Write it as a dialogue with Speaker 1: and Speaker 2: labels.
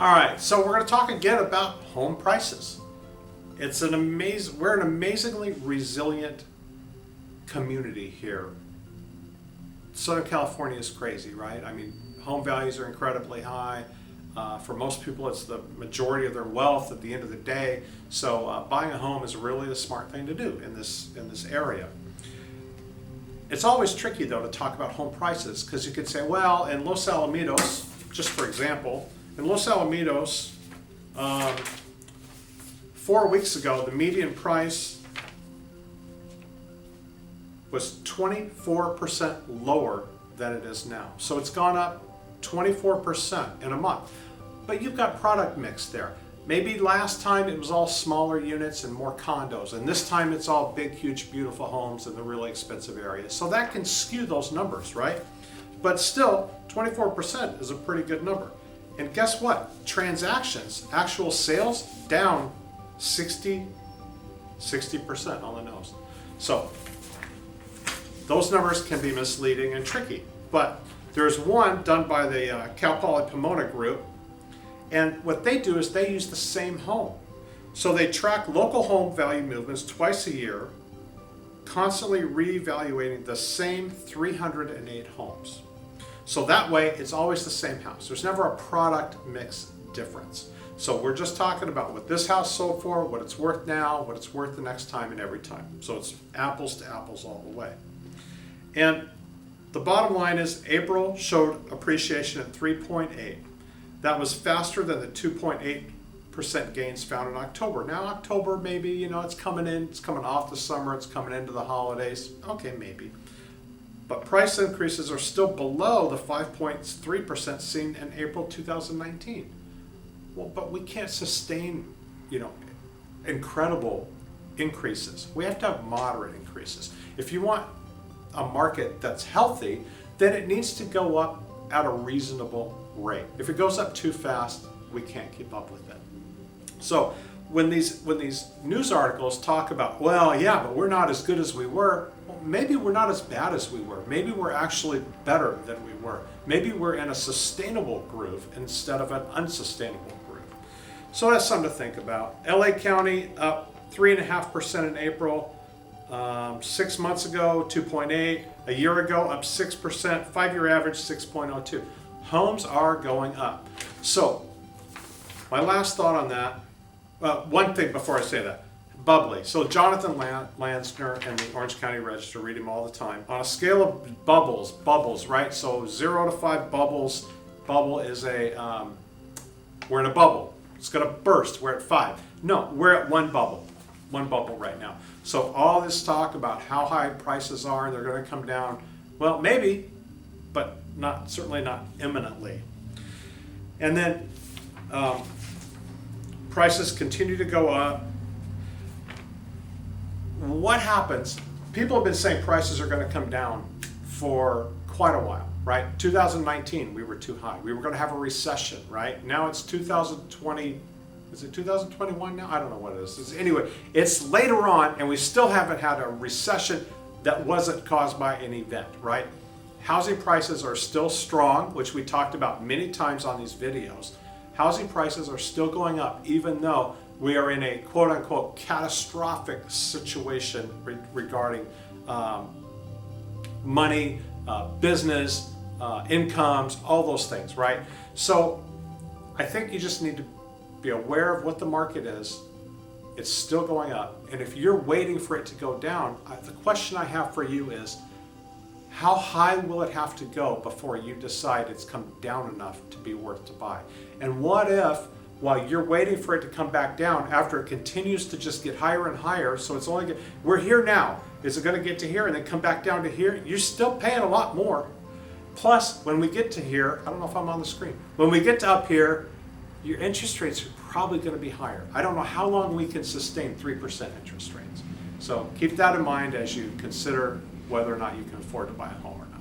Speaker 1: All right, so we're going to talk again about home prices. We're an amazingly resilient community here. Southern California is crazy, right? I mean, home values are incredibly high. For most people, it's the majority of their wealth at the end of the day. So buying a home is really the smart thing to do in this area. It's always tricky, though, to talk about home prices because you could say, well, in Los Alamitos, just for example, in Los Alamitos, 4 weeks ago, the median price was 24% lower than it is now. So it's gone up 24% in a month. But you've got product mix there. Maybe last time it was all smaller units and more condos, and this time it's all big, huge, beautiful homes in the really expensive areas. So that can skew those numbers, right? But still, 24% is a pretty good number. And guess what? Transactions, actual sales, down 60% on the nose. So those numbers can be misleading and tricky. But there's one done by the Cal Poly Pomona Group, and what they do is they use the same home. So they track local home value movements twice a year, constantly reevaluating the same 308 homes. So that way, it's always the same house. There's never a product mix difference. So we're just talking about what this house sold for, what it's worth now, what it's worth the next time and every time. So it's apples to apples all the way. And the bottom line is April showed appreciation at 3.8. That was faster than the 2.8% gains found in October. Now October, maybe, it's coming off the summer, it's coming into the holidays. Okay, maybe. But price increases are still below the 5.3% seen in April 2019. Well, but we can't sustain, incredible increases. We have to have moderate increases. If you want a market that's healthy, then it needs to go up at a reasonable rate. If it goes up too fast, we can't keep up with it. So when these news articles talk about, well, yeah, but we're not as good as we were, well, maybe we're not as bad as we were. Maybe we're actually better than we were. Maybe we're in a sustainable groove instead of an unsustainable groove. So that's something to think about. LA County up 3.5% in April. 6 months ago, 2.8. A year ago, up 6%. 5-year average, 6.02. Homes are going up. So my last thought on that, one thing before I say that, bubbly. So Jonathan Lansner and the Orange County Register, read him all the time. On a scale of bubbles, right? So 0 to 5 bubbles. Bubble is we're in a bubble. It's going to burst. We're at 5. No, we're at one bubble right now. So all this talk about how high prices are and they're going to come down, well, maybe, but certainly not imminently. And then prices continue to go up. What happens? People have been saying prices are going to come down for quite a while, right? 2019, we were too high. We were going to have a recession, right? Now it's 2020. Is it 2021 now? I don't know what it is. Anyway, it's later on, and we still haven't had a recession that wasn't caused by an event, right? Housing prices are still strong, which we talked about many times on these videos. Housing prices are still going up, even though we are in a quote-unquote catastrophic situation regarding money, business, incomes, all those things, right? So I think you just need to be aware of what the market is. It's still going up. And if you're waiting for it to go down, the question I have for you is, how high will it have to go before you decide it's come down enough to be worth to buy? And what if, while you're waiting for it to come back down, after it continues to just get higher and higher, so it's only, we're here now, is it going to get to here and then come back down to here? You're still paying a lot more. Plus, when we get to here, I don't know if I'm on the screen, when we get to up here, your interest rates are probably going to be higher. I don't know how long we can sustain 3% interest rates. So keep that in mind as you consider whether or not you can afford to buy a home or not.